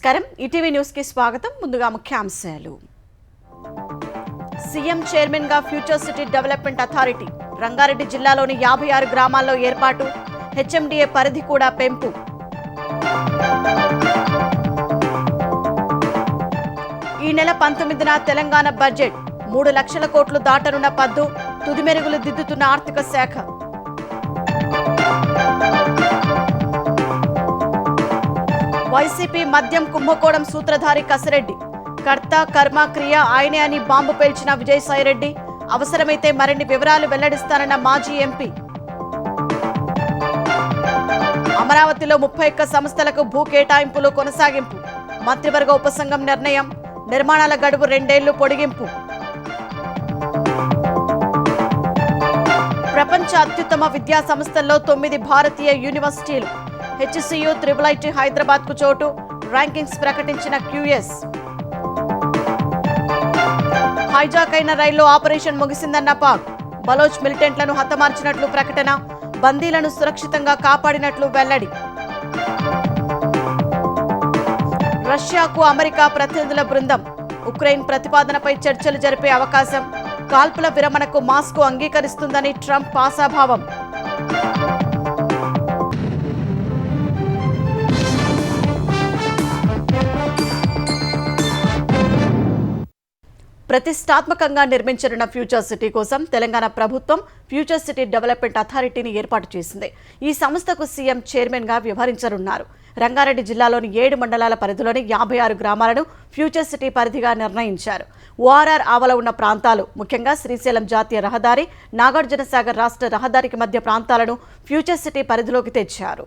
నమస్కారం ETV news కి స్వాగతం. ముందుగా ముఖ్యాంశాలు. సీఎం చైర్మన్ గా future city development authority Rangareddy జిల్లాలోని 56 గ్రామాల్లో ఏర్పాటు. హెచ్ఎండిఏ పరిధి కూడా పెంపు. ఈ నెల 19న తెలంగాణ బడ్జెట్ 3 లక్షల కోట్లు దాటనున్న పద్దు. తుది మెరుగులు దిద్దుతున్న ఆర్థిక శాఖ. వైసీపీ మద్యం కుంభకోణం సూత్రధారి కసిరెడ్డి. కర్త కర్మ క్రియ ఆయనే అని బాంబు పేల్చిన విజయసాయిరెడ్డి. అవసరమైతే మరిన్ని వివరాలు వెల్లడిస్తానన్న మాజీ ఎంపీ. అమరావతిలో 31 సంస్థలకు భూ కేటాయింపులు కొనసాగింపు. మంత్రివర్గ ఉపసంఘం నిర్ణయం. నిర్మాణాల గడువు 2 ఏళ్లు పొడిగింపు. ప్రపంచ అత్యుత్తమ విద్యా సంస్థల్లో 9 భారతీయ యూనివర్సిటీలు. హెచ్సియు IIIT హైదరాబాద్ కు చోటు. ర్యాంకింగ్స్ ప్రకటించిన క్యూఎస్. హైజాక్ అయిన రైల్లో ఆపరేషన్ ముగిసిందన్న పాక్. బలోచ్ మిలిటెంట్లను హతమార్చినట్లు ప్రకటన. బందీలను సురక్షితంగా కాపాడినట్లు వెల్లడి. రష్యాకు అమెరికా ప్రతినిధుల బృందం. ఉక్రెయిన్ ప్రతిపాదనపై చర్చలు జరిపే అవకాశం. కాల్పుల విరమణకు మాస్కో అంగీకరిస్తుందని ట్రంప్ ఆశాభావం. ప్రతిష్టాత్మకంగా నిర్మించనున్న ఫ్యూచర్ సిటీ కోసం తెలంగాణ ప్రభుత్వం ఫ్యూచర్ సిటీ డెవలప్మెంట్ అథారిటీని ఏర్పాటు చేసింది. ఈ సంస్థకు సీఎం చైర్మన్ గా వ్యవహరించనున్నారు. రంగారెడ్డి జిల్లాలోని 7 మండలాల పరిధిలోని 56 గ్రామాలను ఫ్యూచర్ సిటీ పరిధిగా నిర్ణయించారు. ఓఆర్ఆర్ ఆవల ఉన్న ప్రాంతాలు, ముఖ్యంగా శ్రీశైలం జాతీయ రహదారి, నాగార్జునసాగర్ రాష్ట్ర రహదారికి మధ్య ప్రాంతాలను ఫ్యూచర్ సిటీ పరిధిలోకి తెచ్చారు.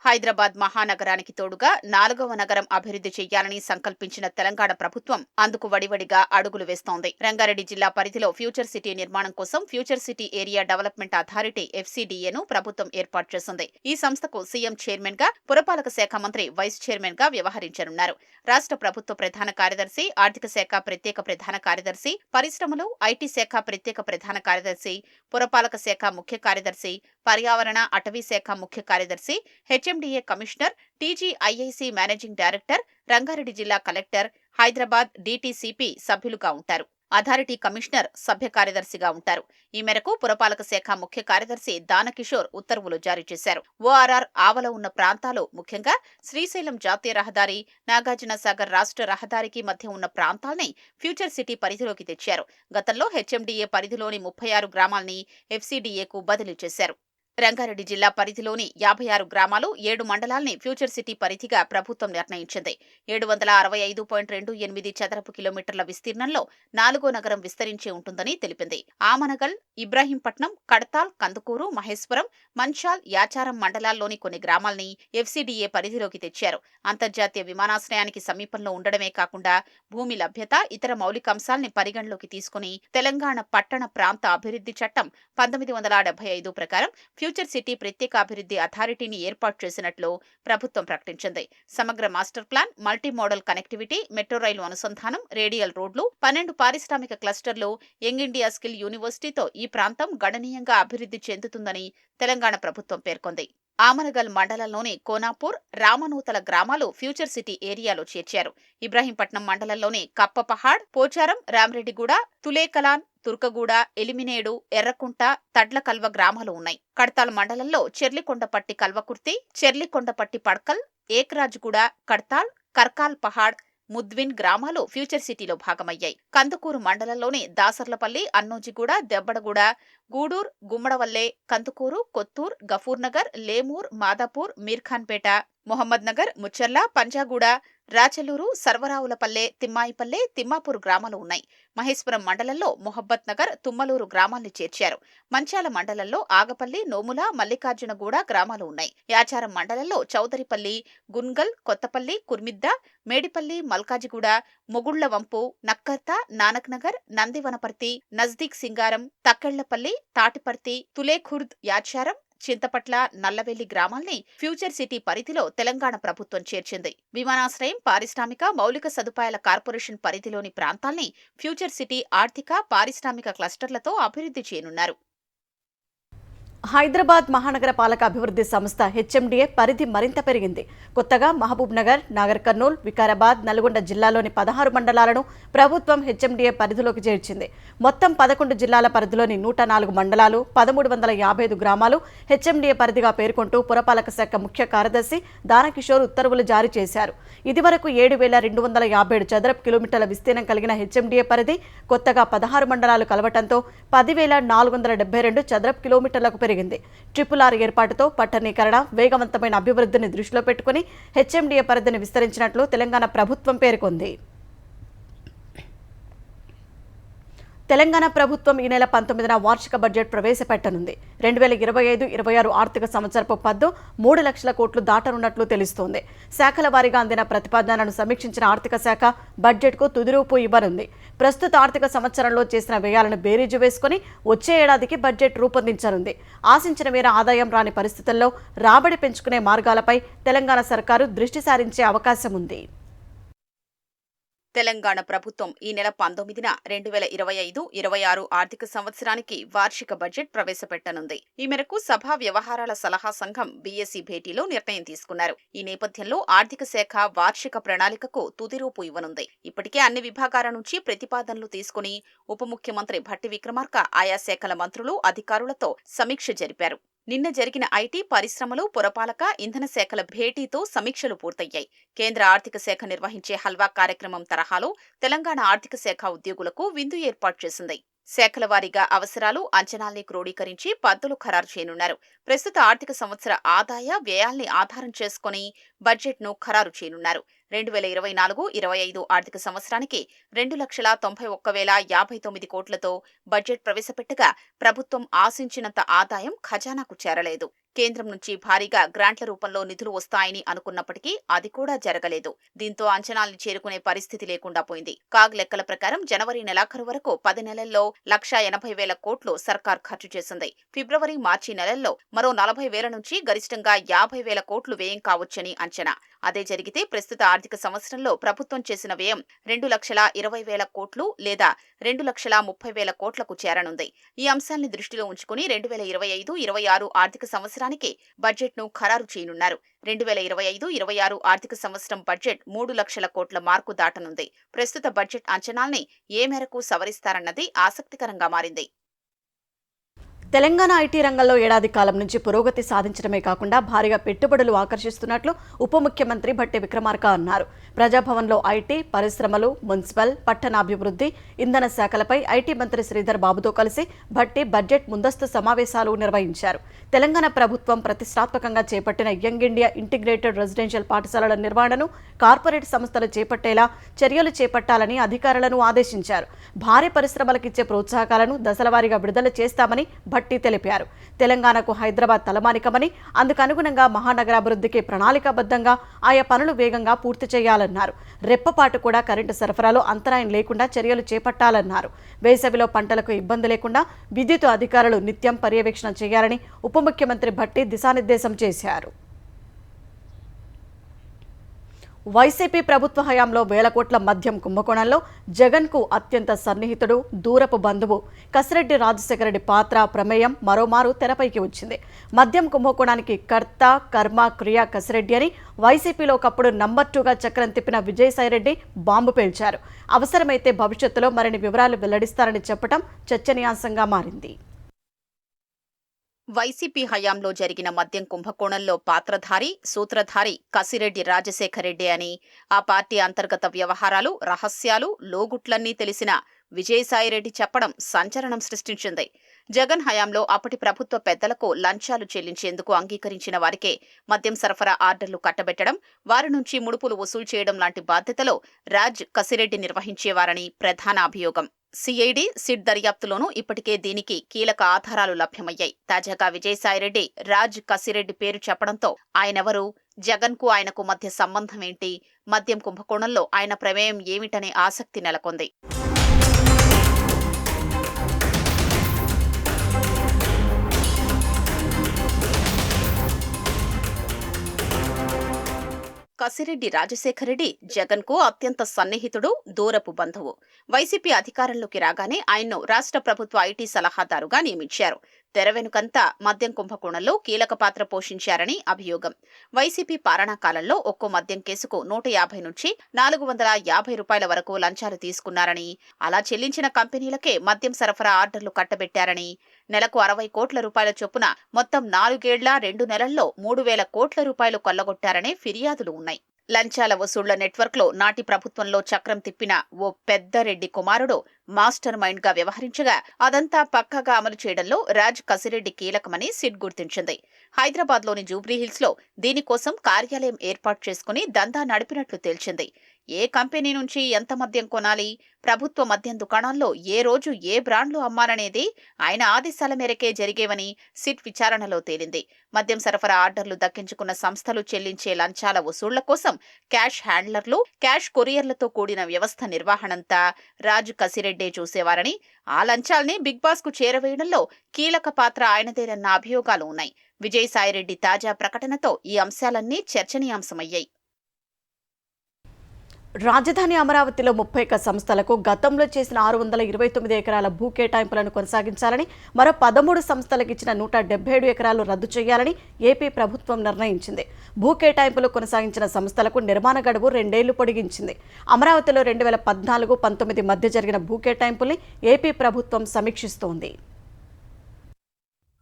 హైదరాబాద్ మహానగరానికి తోడుగా 4వ నగరం అభివృద్ధి చేయాలని సంకల్పించిన తెలంగాణ ప్రభుత్వం అందుకు వడివడిగా అడుగులు వేస్తోంది. రంగారెడ్డి జిల్లా పరిధిలో ఫ్యూచర్ సిటీ నిర్మాణం కోసం future city area development authority FCDAను ప్రభుత్వం ఏర్పాటు చేసింది. ఈ సంస్థకు సీఎం చైర్మన్ గా, పురపాలక శాఖ మంత్రి వైస్ చైర్మన్ గా వ్యవహరించనున్నారు. రాష్ట్ర ప్రభుత్వ ప్రధాన కార్యదర్శి, ఆర్థిక శాఖ ప్రత్యేక ప్రధాన కార్యదర్శి, పరిశ్రమలు, ఐటీ శాఖ ప్రత్యేక ప్రధాన కార్యదర్శి, పురపాలక శాఖ ముఖ్య కార్యదర్శి, పర్యావరణ అటవీ శాఖ ముఖ్య కార్యదర్శి, HMDA commissioner, TGIIC managing director, Rangareddy జిల్లా కలెక్టర్, హైదరాబాద్ DTCP సభ్యులుగా ఉంటారు. అథారిటీ కమిషనర్ సభ్య కార్యదర్శిగా ఉంటారు. ఈ మేరకు పురపాలక శాఖ ముఖ్య కార్యదర్శి దానకిషోర్ ఉత్తర్వులు జారీ చేశారు. ఓఆర్ఆర్ ఆవల ఉన్న ప్రాంతాలు, ముఖ్యంగా శ్రీశైలం జాతీయ రహదారి, నాగార్జునసాగర్ రాష్ట్ర రహదారికి మధ్య ఉన్న ప్రాంతాల్ని ఫ్యూచర్ సిటీ పరిధిలోకి తెచ్చారు. గతంలో హెచ్ఎండిఏ పరిధిలోని 36 గ్రామాల్ని FCDAకు బదిలీ చేశారు. రంగారెడ్డి జిల్లా పరిధిలోని 56 గ్రామాలు, 7 మండలాల్ని ఫ్యూచర్ సిటీ పరిధిగా ప్రభుత్వం నిర్ణయించింది. 765.28 చదరపు కిలోమీటర్ల విస్తీర్ణంలో 4వ నగరం విస్తరించి ఉంటుందని తెలిపింది. ఆమనగల్, ఇబ్రాహీంపట్నం, కడతాల్, కందుకూరు, మహేశ్వరం, మంచాల్, యాచారం మండలాల్లోని కొన్ని గ్రామాల్ని FCDA పరిధిలోకి తెచ్చారు. అంతర్జాతీయ విమానాశ్రయానికి సమీపంలో ఉండడమే కాకుండా భూమి లభ్యత, ఇతర మౌలికాంశాల్ని పరిగణలోకి తీసుకుని తెలంగాణ పట్టణ ప్రాంత అభివృద్ధి చట్టం 1975 ప్రకారం ఫ్యూచర్ సిటీ ప్రత్యేక అభివృద్ధి అథారిటీని ఏర్పాటు చేసినట్లు ప్రభుత్వం ప్రకటించింది. సమగ్ర master plan, multi modal connectivity, metro rail అనుసంధానం, రేడియల్ రోడ్లు, 12 పారిశ్రామిక క్లస్టర్లు, యంగ్ ఇండియా స్కిల్ యూనివర్సిటీతో ఈ ప్రాంతం గణనీయంగా అభివృద్ధి చెందుతుందని తెలంగాణ ప్రభుత్వం పేర్కొంది. ఆమనగల్ మండలంలోని కోనాపూర్, రామనూతల గ్రామాలు ఫ్యూచర్ సిటీ ఏరియాలో చేర్చారు. ఇబ్రాహీంపట్నం మండలంలోని కప్పపహాడ్, పోచారం, రామరెడ్డిగూడ, తులేకలాన్, తుర్కగూడ, ఎలిమినేడు, ఎర్రకుంట, తడ్లకల్వ గ్రామాలు ఉన్నాయి. కడతాల్ మండలంలో చెర్లికొండపట్టి కల్వకుర్తి, చెర్లికొండపట్టి పడ్కల్, ఏక్రాజ్గూడ, కడతాల్, కర్కాల్ పహాడ్, ముద్విన్ గ్రామాలు ఫ్యూచర్ సిటీలో భాగమయ్యాయి. కందుకూరు మండలంలోని దాసర్లపల్లి, అన్నోజిగూడ, దెబ్బడగూడ, గూడూర్, గుమ్మడవల్లే, కందుకూరు, కొత్తూర్, గఫూర్నగర్, లేమూర్, మాదాపూర్, మీర్ఖాన్పేట, మొహమ్మద్ నగర్, ముచ్చర్ల, పంజాగూడ, రాచలూరు, సర్వరావులపల్లె, తిమ్మాయిపల్లె, తిమ్మాపూర్ గ్రామాలు ఉన్నాయి. మహేశ్వరం మండలంలో మొహబ్బత్ నగర్, తుమ్మలూరు గ్రామాల్ని చేర్చారు. మంచాల మండలంలో ఆగపల్లి, నోముల, మల్లికార్జునగూడ గ్రామాలు ఉన్నాయి. యాచారం మండలంలో చౌదరిపల్లి, గున్గల్, కొత్తపల్లి, కుర్మిద్ద, మేడిపల్లి, మల్కాజిగూడ, మొగుళ్లవంపు, నక్కర్త, నానక్ నగర్, నందివనపర్తి, నజ్దీక్ సింగారం, తక్కెళ్లపల్లి, తాటిపర్తి, తులేఖుర్ద్, యాచారం, చింతపట్ల, నల్లవెల్లి గ్రామాల్ని ఫ్యూచర్ సిటీ పరిధిలో తెలంగాణ ప్రభుత్వం చేర్చింది. విమానాశ్రయం, పారిశ్రామిక మౌలిక సదుపాయాల కార్పొరేషన్ పరిధిలోని ప్రాంతాల్ని ఫ్యూచర్ సిటీ ఆర్థిక, పారిశ్రామిక క్లస్టర్లతో అభివృద్ధి చేయనున్నారు. హైదరాబాద్ మహానగర పాలక అభివృద్ధి సంస్థ హెచ్ఎండిఏ పరిధి మరింత పెరిగింది. కొత్తగా మహబూబ్ నగర్, నాగర్ కర్నూల్, వికారాబాద్, నల్గొండ జిల్లాలోని 16 మండలాలను ప్రభుత్వం హెచ్ఎండిఏ పరిధిలోకి చేర్చింది. మొత్తం 11 జిల్లాల పరిధిలోని 104 మండలాలు, 1355 గ్రామాలు హెచ్ఎండిఏ పరిధిగా పేర్కొంటూ పురపాలక శాఖ ముఖ్య కార్యదర్శి దానకిషోర్ ఉత్తర్వులు జారీ చేశారు. ఇదివరకు 7,257 చదరపు కిలోమీటర్ల విస్తీర్ణం కలిగిన హెచ్ఎండిఏ పరిధి కొత్తగా 16 మండలాలు కలవటంతో 10,472 చదరపు కిలోమీటర్లకు పెరిగింది. RRR ఏర్పాటుతో పట్టణీకరణ, వేగవంతమైన అభివృద్ధిని దృష్టిలో పెట్టుకుని హెచ్ఎండిఏ పరిధిని విస్తరించినట్లు తెలంగాణ ప్రభుత్వం పేర్కొంది. తెలంగాణ ప్రభుత్వం ఈ నెల 19న వార్షిక బడ్జెట్ ప్రవేశపెట్టనుంది. 2025-26 ఆర్థిక సంవత్సరపు పద్దు 3 లక్షల కోట్లు దాటనున్నట్లు తెలుస్తోంది. శాఖల వారీగా అందిన ప్రతిపాదనలను సమీక్షించిన ఆర్థిక శాఖ బడ్జెట్కు తుదిరూపు ఇవ్వనుంది. ప్రస్తుత ఆర్థిక సంవత్సరంలో చేసిన వ్యయాలను బేరీజు వేసుకుని వచ్చే ఏడాదికి బడ్జెట్ రూపొందించనుంది. ఆశించిన మేర ఆదాయం రాని పరిస్థితుల్లో రాబడి పెంచుకునే మార్గాలపై తెలంగాణ సర్కారు దృష్టి సారించే అవకాశం ఉంది. తెలంగాణ ప్రభుత్వం ఈ నెల 19న 2025-26 ఆర్థిక సంవత్సరానికి వార్షిక బడ్జెట్ ప్రవేశపెట్టనుంది. ఈ మేరకు సభా వ్యవహారాల సలహా సంఘం బీఎస్సీ భేటీలో నిర్ణయం తీసుకున్నారు. ఈ నేపథ్యంలో ఆర్థిక శాఖ వార్షిక ప్రణాళికకు తుదిరూపు ఇవ్వనుంది. ఇప్పటికే అన్ని విభాగాల నుంచి ప్రతిపాదనలు తీసుకుని ఉప ముఖ్యమంత్రి భట్టి విక్రమార్క ఆయా శాఖల మంత్రులు, అధికారులతో సమీక్ష జరిపారు. నిన్న జరిగిన ఐటీ, పరిశ్రమలు, పురపాలక, ఇంధన శాఖల భేటీతో సమీక్షలు పూర్తయ్యాయి. కేంద్ర ఆర్థిక శాఖ నిర్వహించే హల్వా కార్యక్రమం తరహాలో తెలంగాణ ఆర్థిక శాఖ ఉద్యోగులకు విందు ఏర్పాటు చేసింది. శాఖల వారీగా అవసరాలు, అంచనాల్ని క్రోడీకరించి పద్దులు ఖరారు చేయనున్నారు. ప్రస్తుత ఆర్థిక సంవత్సర ఆదాయ వ్యయాల్ని ఆధారం చేసుకుని బడ్జెట్ను ఖరారు చేయనున్నారు. 2024-25 ఆర్థిక సంవత్సరానికి 2,91,059 కోట్లతో బడ్జెట్ ప్రవేశపెట్టగా ప్రభుత్వం ఆశించినంత ఆదాయం ఖజానాకు చేరలేదు. కేంద్రం నుంచి భారీగా గ్రాంట్ల రూపంలో నిధులు వస్తాయని అనుకున్నప్పటికీ అది కూడా జరగలేదు. దీంతో అంచనాల్ని చేరుకునే పరిస్థితి లేకుండా పోయింది. కాగ్ లెక్కల ప్రకారం జనవరి నెలాఖరు వరకు 10 నెలల్లో 1,80,000 కోట్లు సర్కార్ ఖర్చు చేసింది. ఫిబ్రవరి, మార్చి నెలల్లో మరో 40,000 నుంచి గరిష్టంగా 50,000 కోట్లు వ్యయం కావచ్చని అంచనా. అదే జరిగితే ప్రస్తుత ఆర్థిక సంవత్సరంలో ప్రభుత్వం చేసిన వ్యయం 2,20,000 కోట్లు లేదా 2,30,000 కోట్లకు చేరనుంది. ఈ అంశాన్ని దృష్టిలో ఉంచుకుని 2025-26 ఆర్థిక సంవత్సరానికి బడ్జెట్ను ఖరారు చేయనున్నారు. 2025-26 ఆర్థిక సంవత్సరం బడ్జెట్ 3 లక్షల కోట్ల మార్కు దాటనుంది. ప్రస్తుత బడ్జెట్ అంచనాల్ని ఏ మేరకు సవరిస్తారన్నది ఆసక్తికరంగా మారింది. తెలంగాణ ఐటీ రంగంలో ఏడాది కాలం నుంచి పురోగతి సాధించడమే కాకుండా భారీగా పెట్టుబడులు ఆకర్షిస్తున్నట్లు ఉప ముఖ్యమంత్రి భట్టి విక్రమార్క అన్నారు. ప్రజాభవన్లో ఐటీ, పరిశ్రమలు, మున్సిపల్, పట్టణాభివృద్ధి, ఇంధన శాఖలపై ఐటీ మంత్రి శ్రీధర్ బాబుతో కలిసి భట్టి బడ్జెట్ ముందస్తు సమావేశాలు నిర్వహించారు. తెలంగాణ ప్రభుత్వం ప్రతిష్టాత్మకంగా చేపట్టిన యంగ్ ఇండియా ఇంటిగ్రేటెడ్ రెసిడెన్షియల్ పాఠశాలల నిర్వహణను కార్పొరేట్ సంస్థలు చేపట్టేలా చర్యలు చేపట్టాలని అధికారులను ఆదేశించారు. భారీ పరిశ్రమలకిచ్చే ప్రోత్సాహకాలను దశలవారీగా విడుదల చేస్తామని భట్టి తెలిపారు. తెలంగాణకు హైదరాబాద్ తలమానికమని, అందుకనుగుణంగా మహానగరాభివృద్ధికి ప్రణాళికాబద్ధంగా ఆయా పనులు వేగంగా పూర్తి చేయాలన్నారు. రెప్పపాటు కూడా కరెంటు సరఫరాలో అంతరాయం లేకుండా చర్యలు చేపట్టాలన్నారు. వేసవిలో పంటలకు ఇబ్బంది లేకుండా విద్యుత్ అధికారులు నిత్యం పర్యవేక్షణ చేయాలని ఉప ముఖ్యమంత్రి భట్టి దిశానిర్దేశం చేశారు. వైసీపీ ప్రభుత్వ హయాంలో వేల కోట్ల మద్యం కుంభకోణంలో జగన్కు అత్యంత సన్నిహితుడు, దూరపు బంధువు కసిరెడ్డి రాజశేఖర రెడ్డి పాత్ర, ప్రమేయం మరోమారు తెరపైకి వచ్చింది. మద్యం కుంభకోణానికి కర్త, కర్మ, క్రియ కసిరెడ్డి అని వైసీపీలో ఒకప్పుడు నంబర్ 2గా చక్రం తిప్పిన విజయసాయిరెడ్డి బాంబు పేల్చారు. అవసరమైతే భవిష్యత్తులో మరిన్ని వివరాలు వెల్లడిస్తారని చెప్పడం చర్చనీయాంశంగా మారింది. వైసీపీ హయాంలో జరిగిన మద్యం కుంభకోణంలో పాత్రధారి, సూత్రధారి కసిరెడ్డి రాజశేఖరెడ్డి అని, ఆ పార్టీ అంతర్గత వ్యవహారాలు, రహస్యాలు, లోగుట్లన్నీ తెలిసిన విజయసాయిరెడ్డి చెప్పడం సంచలనం సృష్టించింది. జగన్ హయాంలో అప్పటి ప్రభుత్వ పెద్దలకు లంచాలు చెల్లించేందుకు అంగీకరించిన వారికే మద్యం సరఫరా ఆర్డర్లు కట్టబెట్టడం, వారి నుంచి ముడుపులు వసూలు చేయడం లాంటి బాధ్యతలో రాజ్ కసిరెడ్డి నిర్వహించేవారని ప్రధాన అభియోగం. సిఐడి, సిట్ దర్యాప్తులోనూ ఇప్పటికే దీనికి కీలక ఆధారాలు లభ్యమయ్యాయి. తాజాగా విజయసాయిరెడ్డి రాజ్ కసిరెడ్డి పేరు చెప్పడంతో ఆయనెవరు, జగన్కు ఆయనకు మధ్య సంబంధం ఏంటి, మద్యం కుంభకోణంలో ఆయన ప్రమేయం ఏమిటనే ఆసక్తి నెలకొంది. కసిరెడ్డి రాజశేఖరెడ్డి జగన్కు అత్యంత సన్నిహితుడు, దూరపు బంధువు. వైసీపీ అధికారంలోకి రాగానే ఆయన్ను రాష్ట్ర ప్రభుత్వ ఐటీ సలహాదారుగా నియమించారు. తెర వెనుకంతా మద్యం కుంభకోణంలో కీలక పాత్ర పోషించారని అభియోగం. వైసీపీ పాలనా కాలంలో ఒక్కో మద్యం కేసుకు 150 నుంచి 450 రూపాయల వరకు లంచాలు తీసుకున్నారని, అలా చెల్లించిన కంపెనీలకే మద్యం సరఫరా ఆర్డర్లు కట్టబెట్టారని, నెలకు 60 కోట్ల రూపాయల చొప్పున మొత్తం 4 ఏళ్ల 2 నెలల్లో 3,000 కోట్ల రూపాయలు కొల్లగొట్టారనే ఫిర్యాదులు ఉన్నాయి. లంచాల వసూళ్ల నెట్వర్క్లో నాటి ప్రభుత్వంలో చక్రం తిప్పిన ఓ పెద్దరెడ్డి కుమారుడు మాస్టర్ మైండ్ గా వ్యవహరించగా అదంతా పక్కాగా అమలు చేయడంలో రాజ్ కసిరెడ్డి కీలకమని సిట్ గుర్తించింది. హైదరాబాద్లోని జూబ్లీహిల్స్ లో దీనికోసం కార్యాలయం ఏర్పాటు చేసుకుని దందా నడిపినట్లు తేల్చింది. ఏ కంపెనీ నుంచి ఎంత మద్యం కొనాలి, ప్రభుత్వ మద్యం దుకాణాల్లో ఏ రోజు ఏ బ్రాండ్లు అమ్మాలనేది ఆయన ఆదేశాల మేరకే జరిగేవని సిట్ విచారణలో తేలింది. మద్యం సరఫరా ఆర్డర్లు దక్కించుకున్న సంస్థలు చెల్లించే లంచాల వసూళ్ల కోసం క్యాష్ హ్యాండ్లర్లు, క్యాష్ కొరియర్లతో కూడిన వ్యవస్థ నిర్వహణంతా రాజ్ కసిరెడ్డే చూసేవారని, ఆ లంచాల్ని బిగ్ బాస్ కు చేరవేయడంలో కీలక పాత్ర ఆయనదేనన్న అభియోగాలు ఉన్నాయి. విజయసాయిరెడ్డి తాజా ప్రకటనతో ఈ అంశాలన్నీ చర్చనీయాంశమయ్యాయి. రాజధాని అమరావతిలో 31 సంస్థలకు గతంలో చేసిన 629 ఎకరాల భూ కేటాయింపులను కొనసాగించాలని, మరో 13 సంస్థలకు ఇచ్చిన 177 ఎకరాలు రద్దు చేయాలని ఏపీ ప్రభుత్వం నిర్ణయించింది. భూ కేటాయింపులు కొనసాగించిన సంస్థలకు నిర్మాణ గడువు 2 ఏళ్లు పొడిగించింది. అమరావతిలో 2014-19 మధ్య జరిగిన భూ కేటాయింపుల్ని ఏపీ ప్రభుత్వం సమీక్షిస్తోంది.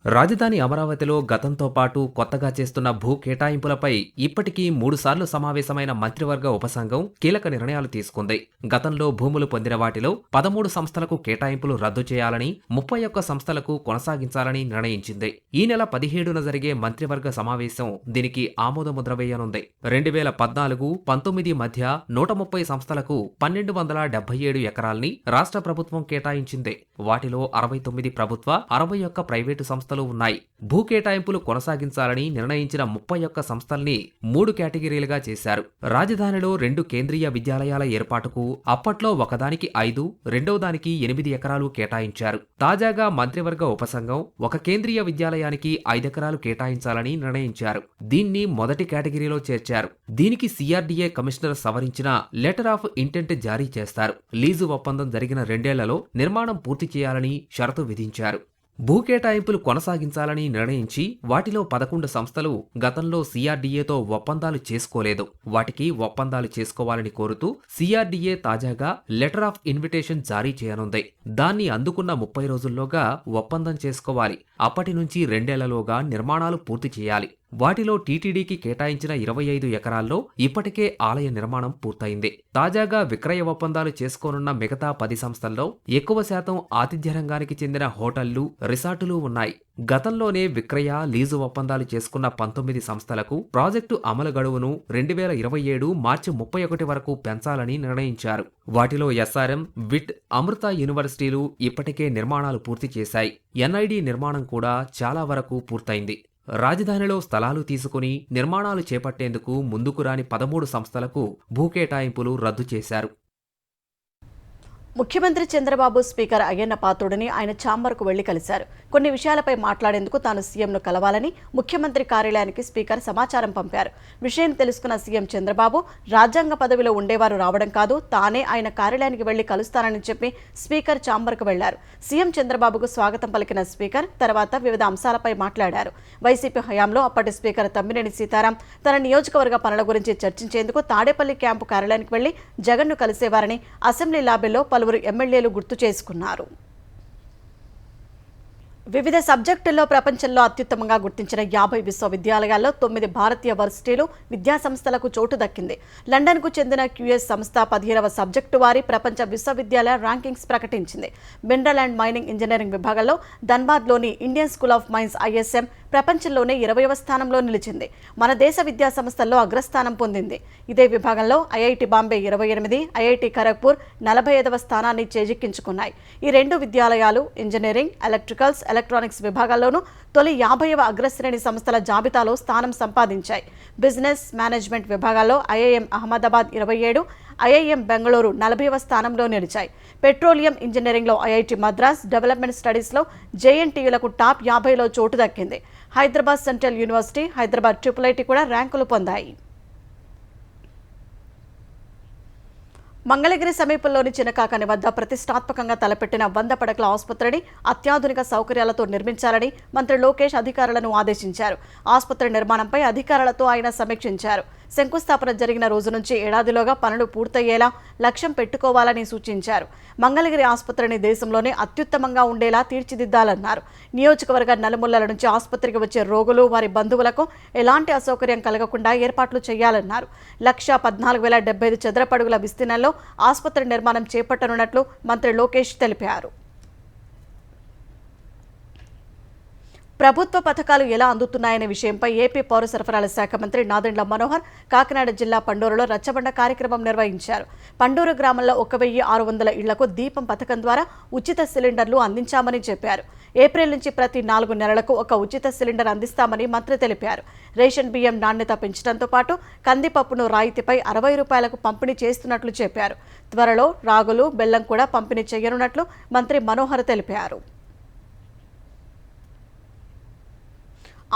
రాజధాని అమరావతిలో గతంతో పాటు కొత్తగా చేస్తున్న భూ కేటాయింపులపై ఇప్పటికీ 3 సార్లు సమావేశమైన మంత్రివర్గ ఉపసంఘం కీలక నిర్ణయాలు తీసుకుంది. గతంలో భూములు పొందిన వాటిలో 13 సంస్థలకు కేటాయింపులు రద్దు చేయాలని, 31 సంస్థలకు కొనసాగించాలని నిర్ణయించింది. ఈ నెల 17న జరిగే మంత్రివర్గ సమావేశం దీనికి ఆమోదముద్ర వేయనుంది. 2014-19 మధ్య 130 సంస్థలకు 1,277 ఎకరాల్ని రాష్ట్ర ప్రభుత్వం కేటాయించింది. వాటిలో 69 ప్రభుత్వ, 61 ప్రైవేటు సంస్థలు ఉన్నాయి. భూ కేటాయింపులు కొనసాగించాలని నిర్ణయించిన 31 సంస్థల్ని 3 కేటగిరీలుగా చేశారు. రాజధానిలో 2 కేంద్రీయ విద్యాలయాల ఏర్పాటుకు అప్పట్లో ఒకదానికి 5, రెండో దానికి 8 ఎకరాలు కేటాయించారు. తాజాగా మంత్రివర్గ ఉపసంఘం ఒక కేంద్రీయ విద్యాలయానికి 5 ఎకరాలు కేటాయించాలని నిర్ణయించారు. దీన్ని మొదటి కేటగిరీలో చేర్చారు. దీనికి సిఆర్డీఏ కమిషనర్ సవరించిన లెటర్ ఆఫ్ ఇంటెంట్ జారీ చేస్తారు. లీజు ఒప్పందం జరిగిన 2 ఏళ్లలో నిర్మాణం పూర్తి చేయాలని షరతు విధించారు. భూ కేటాయింపులు కొనసాగించాలని నిర్ణయించి వాటిలో 11 సంస్థలు గతంలో సిఆర్డీఏతో ఒప్పందాలు చేసుకోలేదు. వాటికి ఒప్పందాలు చేసుకోవాలని కోరుతూ సిఆర్డీఏ తాజాగా లెటర్ ఆఫ్ ఇన్విటేషన్ జారీ చేయనుంది. దాన్ని అందుకున్న 30 రోజుల్లోగా ఒప్పందం చేసుకోవాలి. అప్పటి నుంచి 2 ఏళ్లలోగా నిర్మాణాలు పూర్తి చేయాలి. వాటిలో టీటీడీకి కేటాయించిన 25 ఎకరాల్లో ఇప్పటికే ఆలయ నిర్మాణం పూర్తయింది. తాజాగా విక్రయ ఒప్పందాలు చేసుకోనున్న మిగతా 10 సంస్థల్లో ఎక్కువ శాతం ఆతిథ్య రంగానికి చెందిన హోటళ్లు, రిసార్టులు ఉన్నాయి. గతంలోనే విక్రయ, లీజు ఒప్పందాలు చేసుకున్న 19 సంస్థలకు ప్రాజెక్టు అమలు గడువును 2027 మార్చి 31 వరకు పెంచాలని నిర్ణయించారు. వాటిలో ఎస్ఆర్ఎం, విట్, అమృత యూనివర్సిటీలు ఇప్పటికే నిర్మాణాలు పూర్తి చేశాయి. ఎన్ఐడి నిర్మాణం కూడా చాలా వరకు పూర్తయింది. రాజధానిలో స్థలాలు తీసుకుని నిర్మాణాలు చేపట్టేందుకు ముందుకు రాని 13 సంస్థలకు భూ కేటాయింపులు రద్దు చేశారు. ముఖ్యమంత్రి చంద్రబాబు స్పీకర్ అయ్యన్న పాత్రుడిని ఆయన ఛాంబర్కు వెళ్లి కలిశారు. కొన్ని విషయాలపై మాట్లాడేందుకు తాను సీఎంను కలవాలని ముఖ్యమంత్రి కార్యాలయానికి స్పీకర్ సమాచారం పంపారు. విషయం తెలుసుకున్న సీఎం చంద్రబాబు రాజ్యాంగ పదవిలో ఉండేవారు రావడం కాదు, తానే ఆయన కార్యాలయానికి వెళ్లి కలుస్తానని చెప్పి స్పీకర్ ఛాంబర్కు వెళ్లారు. సీఎం చంద్రబాబుకు స్వాగతం పలికిన స్పీకర్ తర్వాత వివిధ అంశాలపై మాట్లాడారు. వైసీపీ హయాంలో అప్పటి స్పీకర్ తమ్మినేని సీతారాం తన నియోజకవర్గ పనుల గురించి చర్చించేందుకు తాడేపల్లి క్యాంపు కార్యాలయానికి వెళ్లి జగన్ను కలిసేవారని అసెంబ్లీ లాబీలో పలువురు ఎమ్మెల్యేలు గుర్తు చేసుకున్నారు. వివిధ సబ్జెక్టుల్లో ప్రపంచంలో అత్యుత్తమంగా గుర్తించిన 50 విశ్వవిద్యాలయాల్లో 9 భారతీయ వర్సిటీలు, విద్యాసంస్థలకు చోటు దక్కింది. లండన్కు చెందిన క్యూఎస్ సంస్థ 17వ సబ్జెక్టు వారి ప్రపంచ విశ్వవిద్యాలయ ర్యాంకింగ్స్ ప్రకటించింది. మినరల్ అండ్ మైనింగ్ ఇంజనీరింగ్ విభాగంలో ధన్బాద్లోని Indian school of mines ISM ప్రపంచంలోనే 20వ స్థానంలో నిలిచింది. మన దేశ విద్యా సంస్థల్లో అగ్రస్థానం పొందింది. ఇదే విభాగంలో ఐఐటి బాంబే 28, ఐఐటి ఖరగ్పూర్ 45వ స్థానాన్ని చేజిక్కించుకున్నాయి. ఈ 2 విద్యాలయాలు ఇంజనీరింగ్, ఎలక్ట్రికల్స్, ఎలక్ట్రానిక్స్ విభాగాల్లోనూ తొలి 50వ అగ్రశ్రేణి సంస్థల జాబితాలో స్థానం సంపాదించాయి. బిజినెస్ మేనేజ్మెంట్ విభాగాల్లో ఐఐఎం అహ్మదాబాద్ 27, ఐఐఎం బెంగళూరు 40వ స్థానంలో నిలిచాయి. పెట్రోలియం ఇంజనీరింగ్లో ఐఐటి మద్రాస్, డెవలప్మెంట్ స్టడీస్లో జేఎన్టీయులకు టాప్ 50లో చోటు దక్కింది. Hyderabad central university, Hyderabad triple IT కూడా ర్యాంకులు పొందాయి. మంగళగిరి సమీపంలోని చినకాకని వద్ద ప్రతిష్టాత్మకంగా తలపెట్టిన 100 పడకల ఆసుపత్రిని అత్యాధునిక సౌకర్యాలతో నిర్మించాలని మంత్రి లోకేష్ అధికారులను ఆదేశించారు. ఆసుపత్రి నిర్మాణంపై అధికారులతో ఆయన సమీక్షించారు. శంకుస్థాపన జరిగిన రోజు నుంచి ఏడాదిలోగా పనులు పూర్తయ్యేలా లక్ష్యం పెట్టుకోవాలని సూచించారు. మంగళగిరి ఆసుపత్రిని దేశంలోనే అత్యుత్తమంగా ఉండేలా తీర్చిదిద్దాలన్నారు. నియోజకవర్గ నలుమూలల నుంచి ఆసుపత్రికి వచ్చే రోగులు, వారి బంధువులకు ఎలాంటి అసౌకర్యం కలగకుండా ఏర్పాట్లు చేయాలన్నారు. 1,14,075 చదరపడుగుల విస్తీర్ణంలో ఆసుపత్రి నిర్మాణం చేపట్టనున్నట్లు మంత్రి లోకేష్ తెలిపారు. ప్రభుత్వ పథకాలు ఎలా అందుతున్నాయనే విషయంపై ఏపీ పౌర సరఫరాల శాఖ మంత్రి నాదెండ్ల మనోహర్ కాకినాడ జిల్లా పండూరులో రచ్చబండ కార్యక్రమం నిర్వహించారు. పండూరు గ్రామంలో 1,600 ఇళ్లకు దీపం పథకం ద్వారా ఉచిత సిలిండర్లు అందించామని చెప్పారు. ఏప్రిల్ నుంచి ప్రతి 4 నెలలకు ఒక ఉచిత సిలిండర్ అందిస్తామని మంత్రి తెలిపారు. రేషన్ బియ్యం నాణ్యత పెంచడంతో పాటు కందిపప్పును రాయితీపై 60 రూపాయలకు పంపిణీ చేస్తున్నట్లు చెప్పారు. త్వరలో రాగులు, బెల్లం కూడా పంపిణీ చేయనున్నట్లు మంత్రి మనోహర్ తెలిపారు.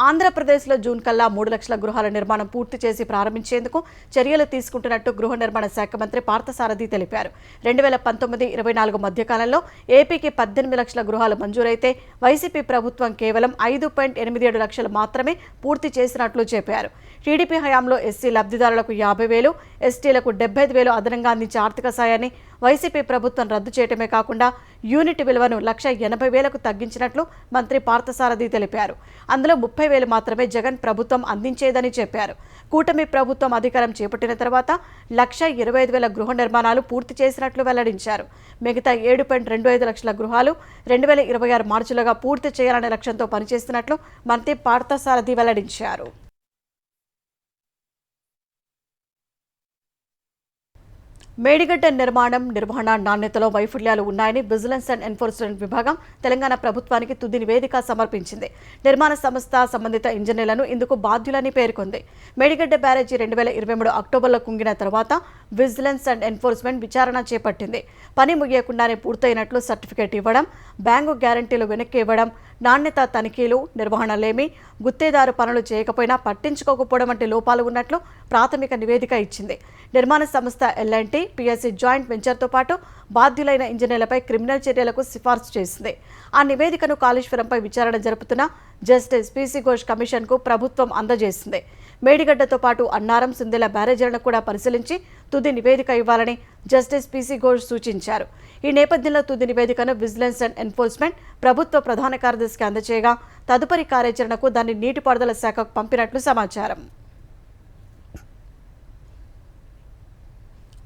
ఆంధ్రప్రదేశ్లో జూన్ కల్లా 3 లక్షల గృహాల నిర్మాణం పూర్తి చేసి ప్రారంభించేందుకు చర్యలు తీసుకుంటున్నట్టు గృహ నిర్మాణ శాఖ మంత్రి పార్థసారథి తెలిపారు. 2019-24 మధ్యకాలంలో ఏపీకి 18 లక్షల గృహాలు మంజూరైతే వైసీపీ ప్రభుత్వం కేవలం 5.87 లక్షలు మాత్రమే పూర్తి చేసినట్లు చెప్పారు. టీడీపీ హయాంలో ఎస్సీ లబ్ధిదారులకు 50,000, ఎస్టీలకు 75,000 అదనంగా అందించే ఆర్థిక సాయాన్ని వైసీపీ ప్రభుత్వం రద్దు చేయటమే కాకుండా యూనిట్ విలువను 1,80,000కు తగ్గించినట్లు మంత్రి పార్థసారథి తెలిపారు. అందులో 30,000 మాత్రమే జగన్ ప్రభుత్వం అందించేదని చెప్పారు. కూటమి ప్రభుత్వం అధికారం చేపట్టిన తర్వాత 1,25,000 గృహ నిర్మాణాలు పూర్తి చేసినట్లు వెల్లడించారు. మిగతా 7.25 లక్షల గృహాలు 2026 మార్చిలోగా పూర్తి చేయాలనే లక్ష్యంతో పనిచేస్తున్నట్లు మంత్రి పార్థసారథి వెల్లడించారు. మేడిగడ్డ నిర్వహణ నాణ్యతలో వైఫల్యాలు ఉన్నాయని విజిలెన్స్ అండ్ ఎన్ఫోర్స్మెంట్ విభాగం తెలంగాణ ప్రభుత్వానికి తుది నివేదిక సమర్పించింది. నిర్మాణ సంస్థ సంబంధిత ఇంజనీర్లను ఇందుకు బాధ్యులని పేర్కొంది. మేడిగడ్డ బ్యారేజీ 2023 అక్టోబర్లో కుంగిన తర్వాత విజిలెన్స్ అండ్ ఎన్ఫోర్స్మెంట్ విచారణ చేపట్టింది. పని ముగియకుండానే పూర్తయినట్లు సర్టిఫికేట్ ఇవ్వడం, బ్యాంకు గ్యారంటీలు వెనక్కి ఇవ్వడం, నాణ్యత తనిఖీలు నిర్వహణలేమి, గుత్తేదారు పనులు చేయకపోయినా పట్టించుకోకపోవడం వంటి లోపాలు ఉన్నట్లు ప్రాథమిక నివేదిక ఇచ్చింది. నిర్మాణ సంస్థ ఎల్ఎన్టీ, పిఎస్సి జాయింట్ వెంచర్తో పాటు బాధ్యులైన ఇంజనీర్లపై క్రిమినల్ చర్యలకు సిఫార్సు చేసింది. ఆ నివేదికను కాళేశ్వరంపై విచారణ జరుపుతున్న జస్టిస్ పిసి ఘోష్ కమిషన్కు ప్రభుత్వం అందజేసింది. మేడిగడ్డతో పాటు అన్నారం, సుందెల బ్యారేజీలను కూడా పరిశీలించి తుది నివేదిక ఇవ్వాలని జస్టిస్ పిసి ఘోష్ సూచించారు. ఈ నేపథ్యంలో తుది నివేదికను విజిలెన్స్ అండ్ ఎన్ఫోర్స్మెంట్ ప్రభుత్వ ప్రధాన కార్యదర్శికి అందజేయగా తదుపరి కార్యాచరణకు దాన్ని నీటిపారుదల శాఖకు పంపినట్లు సమాచారం.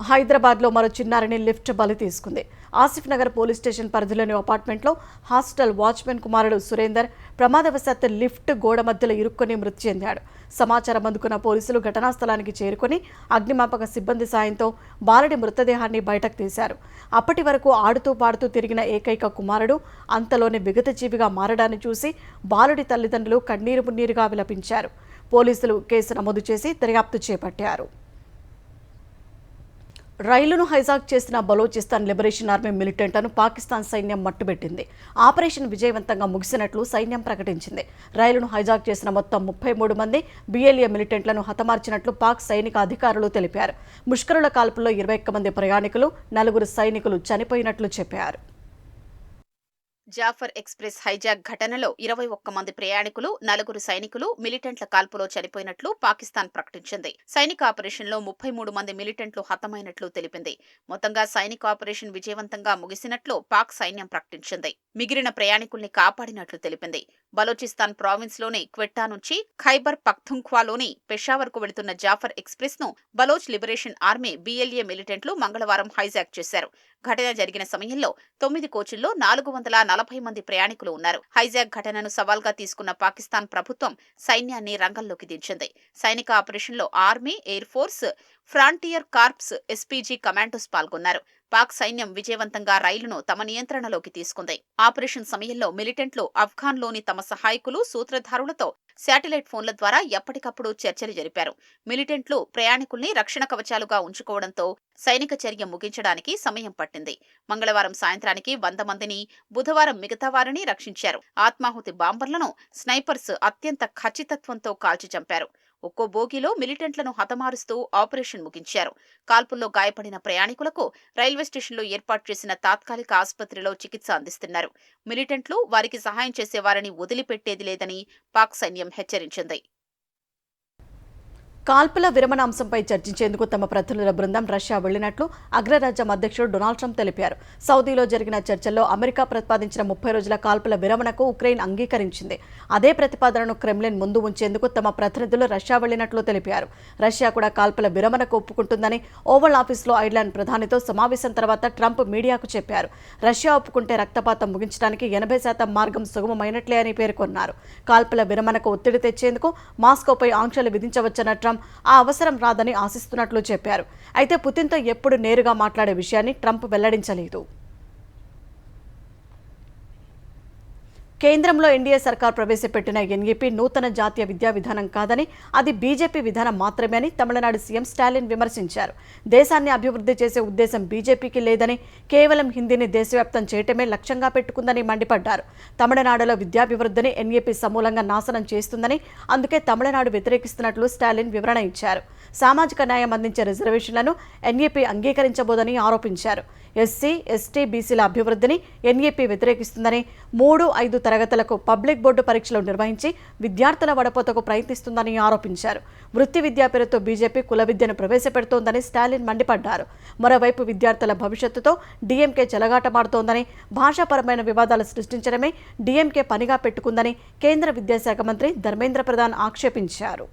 హైదరాబాద్లో మరో చిన్నారిని లిఫ్ట్ బలి తీసుకుంది. ఆసిఫ్ నగర్ పోలీస్ స్టేషన్ పరిధిలోని అపార్ట్మెంట్లో హాస్టల్ వాచ్మెన్ కుమారుడు సురేందర్ ప్రమాదవశాత్తు లిఫ్ట్ గోడ మధ్యలో ఇరుక్కొని మృతి చెందాడు. సమాచారం అందుకున్న పోలీసులు ఘటనా స్థలానికి చేరుకుని అగ్నిమాపక సిబ్బంది సాయంతో బాలుడి మృతదేహాన్ని బయటకు తీశారు. అప్పటి వరకు ఆడుతూ పాడుతూ తిరిగిన ఏకైక కుమారుడు అంతలోనే విగతజీవిగా మారడాన్ని చూసి బాలుడి తల్లిదండ్రులు కన్నీరు మున్నీరుగా విలపించారు. పోలీసులు కేసు నమోదు చేసి దర్యాప్తు చేపట్టారు. రైలును హైజాక్ చేసిన బలోచిస్తాన్ లిబరేషన్ ఆర్మీ మిలిటెంట్లను పాకిస్తాన్ సైన్యం మట్టుబెట్టింది. ఆపరేషన్ విజయవంతంగా ముగిసినట్లు సైన్యం ప్రకటించింది. రైలును హైజాక్ చేసిన మొత్తం 33 మంది బిఎల్ఏ మిలిటెంట్లను హతమార్చినట్లు పాక్ సైనిక అధికారులు తెలిపారు. ముష్కరుల కాల్పుల్లో 21 మంది ప్రయాణికులు, 4 సైనికులు చనిపోయినట్లు చెప్పారు. జాఫర్ ఎక్స్ప్రెస్ హైజాక్ ఘటనలో 21 మంది ప్రయాణికులు, 4 సైనికులు మిలిటెంట్ల కాల్పులో చనిపోయినట్లు పాకిస్తాన్ ప్రకటించింది. సైనిక ఆపరేషన్లో 33 మంది మిలిటెంట్లు హతమైనట్లు తెలిపింది. మొత్తంగా సైనిక ఆపరేషన్ విజయవంతంగా ముగిసినట్లు పాక్ సైన్యం ప్రకటించింది. మిగిలిన ప్రయాణికుల్ని కాపాడినట్లు తెలిపింది. బలోచిస్తాన్ ప్రావిన్స్ లోని క్వెట్టా నుంచి ఖైబర్ పఖ్తుంఖ్వాలోని పెషావర్కు వెళుతున్న జాఫర్ ఎక్స్ప్రెస్ ను బలోచ్ లిబరేషన్ ఆర్మీ బిఎల్ఏ మిలిటెంట్లు మంగళవారం హైజాక్ చేశారు. ఘటన జరిగిన సమయంలో 9 కోచుల్లో 440 మంది ప్రయాణికులు ఉన్నారు. హైజాక్ ఘటనను సవాల్గా తీసుకున్న పాకిస్తాన్ ప్రభుత్వం సైన్యాన్ని రంగంలోకి దించింది. సైనిక ఆపరేషన్లో army, air force, frontier corps, SPG commandos పాల్గొన్నారు. పాక్ సైన్యం విజయవంతంగా రైలును తమ నియంత్రణలోకి తీసుకుంది. ఆపరేషన్ సమయంలో మిలిటెంట్లు ఆఫ్ఘాన్లోని తమ సహాయకులు, సూత్రధారులతో శాటిలైట్ ఫోన్ల ద్వారా ఎప్పటికప్పుడు చర్చలు జరిపారు. మిలిటెంట్లు ప్రయాణికుల్ని రక్షణ కవచాలుగా ఉంచుకోవడంతో సైనిక చర్య ముగించడానికి సమయం పట్టింది. మంగళవారం సాయంత్రానికి 100 మందిని, బుధవారం మిగతా వారిని రక్షించారు. ఆత్మాహుతి బాంబర్లను స్నైపర్స్ అత్యంత ఖచ్చితత్వంతో కాల్చి చంపారు. ఒక్కో బోగీలో మిలిటెంట్లను హతమారుస్తూ ఆపరేషన్ ముగించారు. కాల్పుల్లో గాయపడిన ప్రయాణికులకు రైల్వే స్టేషన్లో ఏర్పాటు చేసిన తాత్కాలిక ఆసుపత్రిలో చికిత్స అందిస్తున్నారు. మిలిటెంట్లు వారికి సహాయం చేసేవారని వదిలిపెట్టేది లేదని పాక్ సైన్యం హెచ్చరించింది. కాల్పుల విరమణ అంశంపై చర్చించేందుకు తమ ప్రతినిధుల బృందం రష్యా వెళ్లినట్లు అగ్రరాజ్యం అధ్యక్షుడు డొనాల్డ్ ట్రంప్ తెలిపారు. సౌదీలో జరిగిన చర్చల్లో అమెరికా ప్రతిపాదించిన 30 రోజుల కాల్పుల విరమణకు ఉక్రెయిన్ అంగీకరించింది. అదే ప్రతిపాదనను క్రెమ్లిన్ ముందు ఉంచేందుకు తమ ప్రతినిధులు రష్యా వెళ్లినట్లు తెలిపారు. రష్యా కూడా కాల్పుల విరమణకు ఒప్పుకుంటుందని ఓవల్ ఆఫీసులో ఐర్లాండ్ ప్రధానితో సమావేశం తర్వాత ట్రంప్ మీడియాకు చెప్పారు. రష్యా ఒప్పుకుంటే రక్తపాతం ముగించడానికి 80% మార్గం సుగమమైనట్లే అని పేర్కొన్నారు. కాల్పుల విరమణకు ఒత్తిడి తెచ్చేందుకు మాస్కోపై ఆంక్షలు విధించవచ్చన్న ట్రంప్ ఆ అవసరం రాదని ఆశిస్తున్నట్లు చెప్పారు. అయితే పుతిన్తో ఎప్పుడు నేరుగా మాట్లాడే విషయాన్ని ట్రంప్ వెల్లడించలేదు. కేంద్రంలో ఎన్డీఏ సర్కార్ ప్రవేశపెట్టిన ఎన్ఈపీ నూతన జాతీయ విద్యా విధానం కాదని, అది బీజేపీ విధానం మాత్రమే అని తమిళనాడు సీఎం స్టాలిన్ విమర్శించారు. దేశాన్ని అభివృద్ధి చేసే ఉద్దేశం బీజేపీకి లేదని, కేవలం హిందీని దేశవ్యాప్తం చేయటమే లక్ష్యంగా పెట్టుకుందని మండిపడ్డారు. తమిళనాడులో విద్యాభివృద్ధిని ఎన్ఈపీ సమూలంగా నాశనం చేస్తుందని, అందుకే తమిళనాడు వ్యతిరేకిస్తున్నట్లు స్టాలిన్ వివరణ ఇచ్చారు. సామాజిక న్యాయం అందించే రిజర్వేషన్లను ఎన్ఈపీ అంగీకరించబోదని ఆరోపించారు. ఎస్సీ, ఎస్టీ, బీసీల అభివృద్ధిని ఎన్ఈపీ వ్యతిరేకిస్తుందని, 3-5 తరగతులకు పబ్లిక్ బోర్డు పరీక్షలు నిర్వహించి విద్యార్థుల వడపోతకు ప్రయత్నిస్తుందని ఆరోపించారు. వృత్తి విద్యా పేరుతో బీజేపీ కుల విద్యను ప్రవేశపెడుతోందని స్టాలిన్ మండిపడ్డారు. మరోవైపు విద్యార్థుల భవిష్యత్తుతో డీఎంకే చెలగాటమాడుతోందని, భాషాపరమైన వివాదాలు సృష్టించడమే డీఎంకే పనిగా పెట్టుకుందని కేంద్ర విద్యాశాఖ మంత్రి ధర్మేంద్ర ప్రధాన్ ఆక్షేపించారు.